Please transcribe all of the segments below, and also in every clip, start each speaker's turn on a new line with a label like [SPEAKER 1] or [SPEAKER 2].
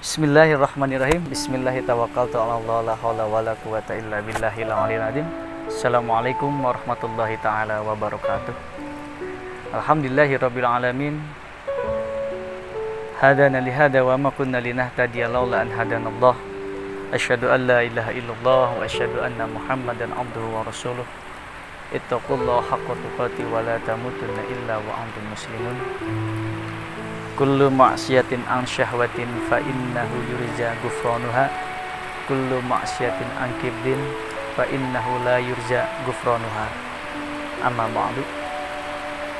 [SPEAKER 1] Bismillahirrahmanirrahim. Bismillahirrahmanirrahim. Assalamualaikum warahmatullahi ta'ala wabarakatuh. Alhamdulillahirabbil alamin. Hadana lihada wa ma kunna linahtadiya laula an hadanallah. Asyhadu an la ilaha illallah wa asyhadu anna Muhammadan abduhu wa rasuluh. Ittaqullaha haqqa tuqatih wa la tamutunna illa wa antum muslimun. Kullu ma'siyatin an syahwatin fa innahu yurja gufranuha. Kullu ma'siyatin an kibdin fa innahu la yurja gufranuha. Amma ba'du.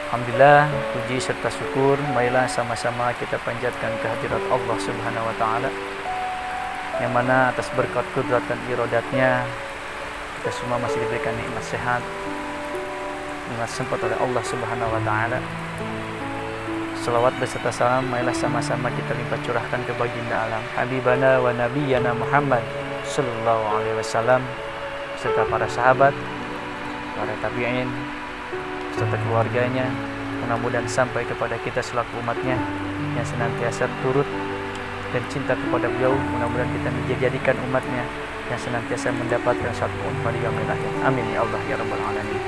[SPEAKER 1] Alhamdulillah, puji serta syukur marilah sama-sama kita panjatkan kehadirat Allah Subhanahu wa taala, yang mana atas berkat kudrat dan iradatnya kita semua masih diberikan nikmat sehat, nikmat sempat oleh Allah Subhanahu wa taala. Salawat beserta salam marilah sama-sama kita limpah curahkan ke baginda alam Habibana wa Nabiyana Muhammad sallallahu alaihi wasallam, serta para sahabat, para tabi'in, serta keluarganya. Mudah-mudahan sampai kepada kita selaku umatnya yang senantiasa turut dan cinta kepada beliau. Mudah-mudahan kita menjadikan umatnya yang senantiasa mendapatkan satu pada yaumil akhir. Amin ya Allah ya rabbal alamin.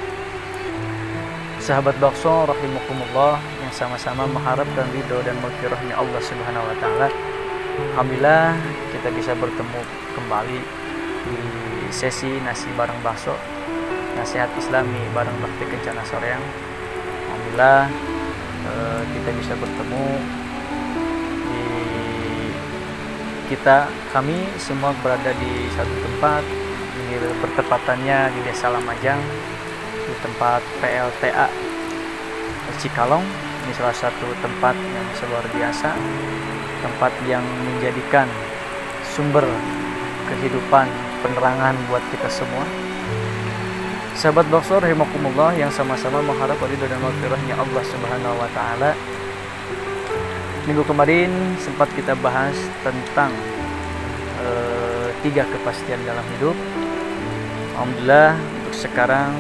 [SPEAKER 1] Sahabat bakso rahimakumullah yang sama-sama mengharapkan ridho dan maghfirahnya Allah Subhanahu wa taala. Alhamdulillah kita bisa bertemu kembali di sesi nasi bareng bakso, nasihat Islami bareng Bakti Kencana Soreang. Alhamdulillah kita bisa bertemu kami semua berada di satu tempat. Ini bertepatannya di Desa Lamajang, di tempat PLTA Cikalong. Ini salah satu tempat yang luar biasa, tempat yang menjadikan sumber kehidupan, penerangan buat kita semua. Sahabat bakso rahimakumullah yang sama-sama mengharap ridho dan maghfirahnya Allah Subhanahu wa taala. Minggu kemarin sempat kita bahas tentang 3 kepastian dalam hidup. Alhamdulillah untuk sekarang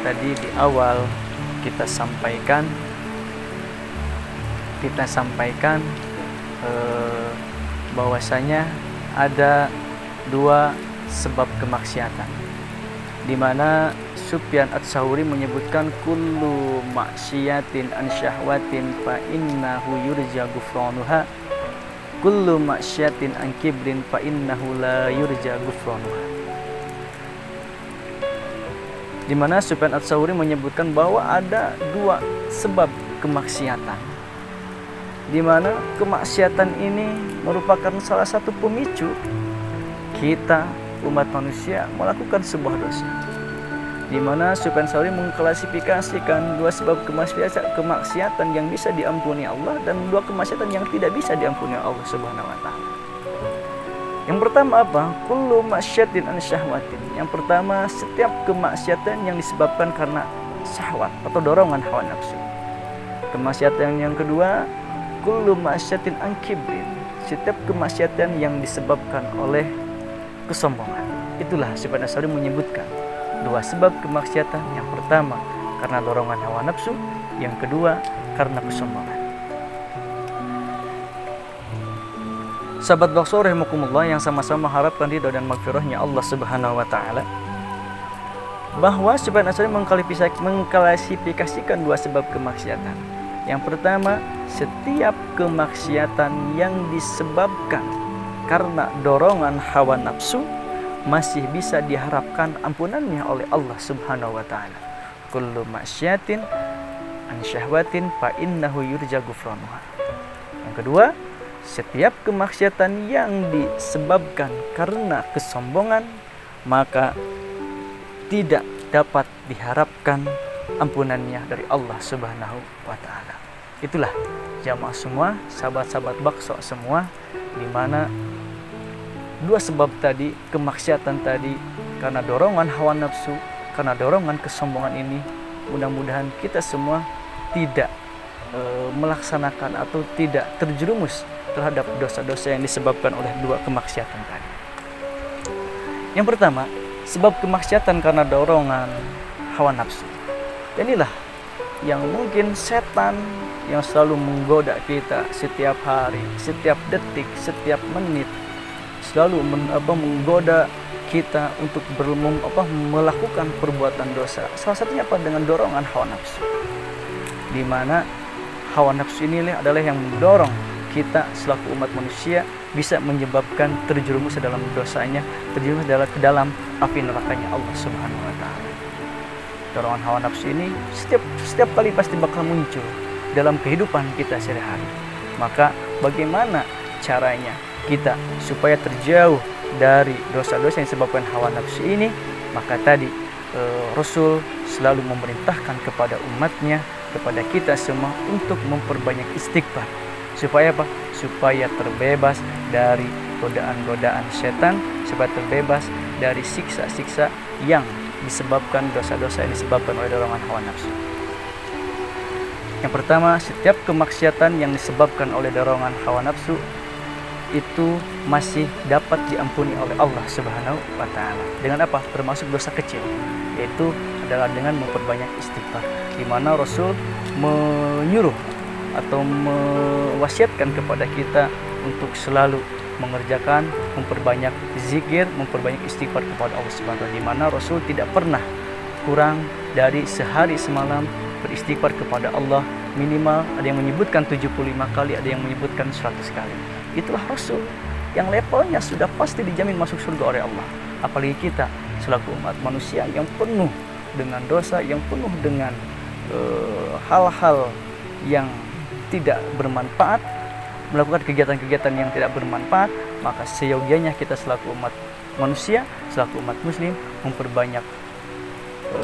[SPEAKER 1] tadi di awal kita sampaikan bahwasanya ada 2 sebab kemaksiatan, di mana Sufyan Ats-Tsauri menyebutkan kullu maksiatin an syahwatin fa innahu yurja gufranuha. Kullu maksiatin an kibrin fa innahu la yurja gufranuha. Di mana Sufyan Ats-Tsauri menyebutkan bahwa ada 2 sebab kemaksiatan, di mana kemaksiatan ini merupakan salah satu pemicu kita umat manusia melakukan sebuah dosa. Di mana Sufyan Ats-Tsauri mengklasifikasikan 2 sebab kemaksiatan yang bisa diampuni Allah dan 2 kemaksiatan yang tidak bisa diampuni Allah Subhanahu wa taala. Yang pertama apa? Kullu maksiatin an syahwatin. Yang pertama, setiap kemaksiatan yang disebabkan karena syahwat atau dorongan hawa nafsu. Kemaksiatan yang kedua, kullu maksiatin an kibrin. Setiap kemaksiatan yang disebabkan oleh kesombongan. Itulah Sufyan Ats-Tsauri menyebutkan 2 sebab kemaksiatan. Yang pertama karena dorongan hawa nafsu, yang kedua karena kesombongan. Sahabat bakso rahimakumullah yang sama-sama mengharapkan ridho dan maghfirahnya Allah Subhanahu wa taala, bahwa Sufyan Ats-Tsauri mengklasifikasikan 2 sebab kemaksiatan. Yang pertama, setiap kemaksiatan yang disebabkan karena dorongan hawa nafsu masih bisa diharapkan ampunannya oleh Allah Subhanahu wa taala. Kullu maksiatin an syahwatin fa innahu yurja gufranuha. Yang kedua, setiap kemaksiatan yang disebabkan karena kesombongan maka tidak dapat diharapkan ampunannya dari Allah Subhanahu wa taala. Itulah jamaah semua, sahabat-sahabat bakso semua, di mana 2 sebab tadi, kemaksiatan tadi karena dorongan hawa nafsu, karena dorongan kesombongan ini, mudah-mudahan kita semua tidak melaksanakan atau tidak terjerumus terhadap dosa-dosa yang disebabkan oleh 2 kemaksiatan tadi. Yang pertama, sebab kemaksiatan karena dorongan hawa nafsu. Inilah yang mungkin setan yang selalu menggoda kita setiap hari, setiap detik, setiap menit, selalu menggoda kita untuk melakukan perbuatan dosa. Salah satunya apa? Dengan dorongan hawa nafsu, di mana hawa nafsu ini adalah yang mendorong kita selaku umat manusia bisa menyebabkan terjerumus dalam dosanya, terjerumus ke dalam api nerakanya Allah Subhanahu wa taala. Dorongan hawa nafsu ini setiap kali pasti bakal muncul dalam kehidupan kita sehari-hari. Maka bagaimana caranya kita supaya terjauh dari dosa-dosa yang disebabkan hawa nafsu ini? Maka tadi Rasul selalu memerintahkan kepada umatnya, kepada kita semua untuk memperbanyak istighfar. Supaya apa? Supaya terbebas dari godaan-godaan setan, supaya terbebas dari siksa-siksa yang disebabkan dosa-dosa yang disebabkan oleh dorongan hawa nafsu. Yang pertama, setiap kemaksiatan yang disebabkan oleh dorongan hawa nafsu itu masih dapat diampuni oleh Allah Subhanahu wa taala. Dengan apa? Termasuk dosa kecil, yaitu adalah dengan memperbanyak istighfar. Di mana Rasul menyuruh atau mewasiatkan kepada kita untuk selalu mengerjakan, memperbanyak zikir, memperbanyak istighfar kepada Allah Subhanahu wa taala. Di mana Rasul tidak pernah kurang dari sehari semalam beristighfar kepada Allah, minimal ada yang menyebutkan 75 kali, ada yang menyebutkan 100 kali. Itulah Rasul yang levelnya sudah pasti dijamin masuk surga oleh Allah. Apalagi kita selaku umat manusia yang penuh dengan dosa, yang penuh dengan hal-hal yang tidak bermanfaat, melakukan kegiatan-kegiatan yang tidak bermanfaat. Maka seyogianya kita selaku umat manusia, selaku umat muslim memperbanyak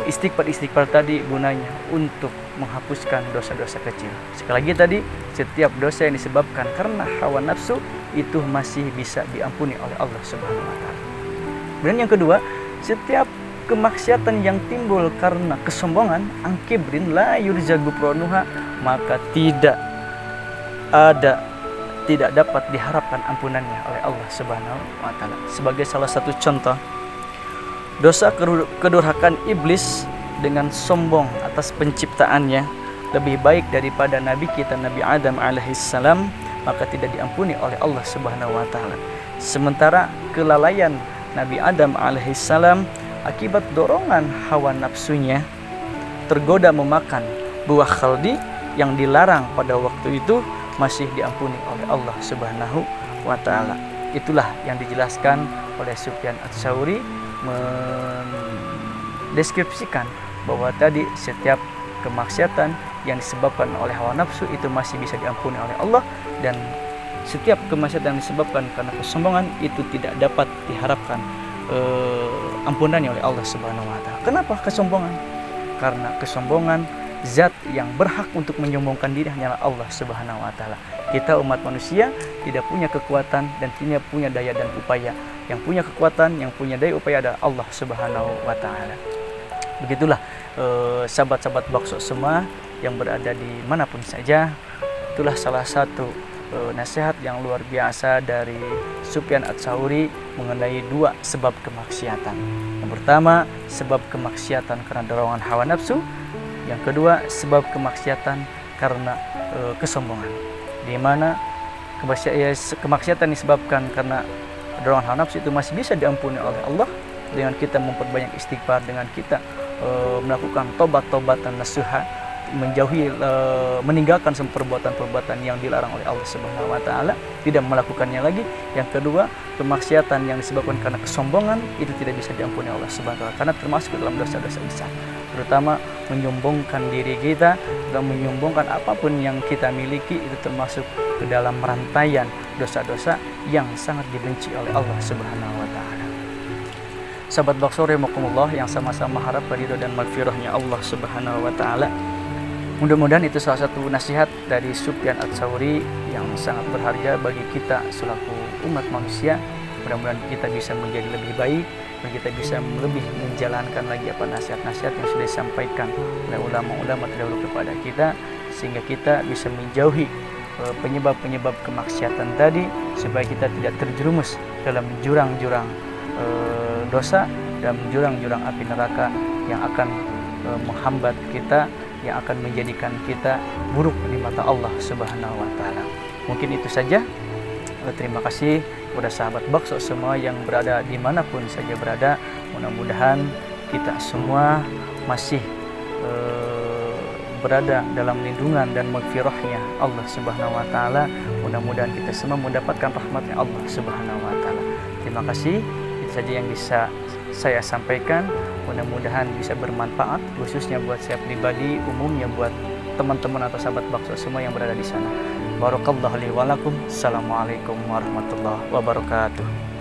[SPEAKER 1] istighfar tadi, gunanya untuk menghapuskan dosa-dosa kecil. Sekali lagi tadi, setiap dosa yang disebabkan karena hawa nafsu itu masih bisa diampuni oleh Allah Subhanahu wa taala. Dan yang kedua, setiap kemaksiatan yang timbul karena kesombongan, angkibrin la yurjagu pronuha, maka tidak dapat diharapkan ampunannya oleh Allah Subhanahu wa taala. Sebagai salah satu contoh, dosa kedurhakaan iblis dengan sombong atas penciptaannya lebih baik daripada Nabi kita Nabi Adam alaihissalam, maka tidak diampuni oleh Allah Subhanahu wa taala. Sementara kelalaian Nabi Adam alaihissalam akibat dorongan hawa nafsunya tergoda memakan buah khaldi yang dilarang pada waktu itu, masih diampuni oleh Allah Subhanahu wa taala. Itulah yang dijelaskan oleh Sufyan Ats-Tsauri, mendeskripsikan bahwa tadi setiap kemaksiatan yang disebabkan oleh hawa nafsu itu masih bisa diampuni oleh Allah, dan setiap kemaksiatan yang disebabkan karena kesombongan itu tidak dapat diharapkan ampunannya oleh Allah Subhanahu wa taala. Kenapa kesombongan? Karena kesombongan, zat yang berhak untuk menyombongkan diri hanyalah Allah Subhanahu wa taala. Kita umat manusia tidak punya kekuatan dan tidak punya daya dan upaya. Yang punya kekuatan, yang punya daya upaya adalah Allah Subhanahu wa taala. Begitulah sahabat-sahabat bakso semua yang berada di manapun saja. Itulah salah satu nasihat yang luar biasa dari Sufyan Ats-Tsauri mengenai dua sebab kemaksiatan. Yang pertama, sebab kemaksiatan karena dorongan hawa nafsu. Yang kedua, sebab kemaksiatan karena kesombongan. Di mana kemaksiatan disebabkan karena dorongan hawa nafsu itu masih bisa diampuni oleh Allah dengan kita memperbanyak istighfar, dengan kita melakukan tobat-tobatan nasuha, menjauhi, meninggalkan semua perbuatan-perbuatan yang dilarang oleh Allah Subhanahu wa taala, tidak melakukannya lagi. Yang kedua, kemaksiatan yang disebabkan karena kesombongan itu tidak bisa diampuni Allah Subhanahu wa taala karena termasuk dalam dosa-dosa besar, terutama menyombongkan diri kita dan menyombongkan apapun yang kita miliki, itu termasuk ke dalam rantaian dosa-dosa yang sangat dibenci oleh Allah Subhanahu wa taala. Sahabat bakso rahimakumullah yang sama-sama harap ridho dan maghfirahnya Allah Subhanahu wa taala. Mudah-mudahan itu salah satu nasihat dari Sufyan Ats-Tsauri yang sangat berharga bagi kita selaku umat manusia. Mudah-mudahan kita bisa menjadi lebih baik, dan kita bisa lebih menjalankan lagi apa nasihat-nasihat yang sudah disampaikan oleh ulama-ulama terdahulu kepada kita, sehingga kita bisa menjauhi penyebab-penyebab kemaksiatan tadi, supaya kita tidak terjerumus dalam jurang-jurang dosa, dalam jurang-jurang api neraka yang akan menghambat kita yang akan menjadikan kita buruk di mata Allah Subhanahu wa taala. Mungkin itu saja. Terima kasih kepada sahabat bakso semua yang berada dimanapun saja berada. Mudah-mudahan kita semua masih berada dalam lindungan dan maghfirahnya Allah Subhanahu wa taala. Mudah-mudahan kita semua mendapatkan rahmatnya Allah Subhanahu wa taala. Terima kasih. Itu saja yang bisa saya sampaikan. Mudah-mudahan bisa bermanfaat, khususnya buat saya pribadi, umumnya buat teman-teman atau sahabat bakso semua yang berada di sana. Barakallahu li wa lakum. Assalamualaikum warahmatullahi wabarakatuh.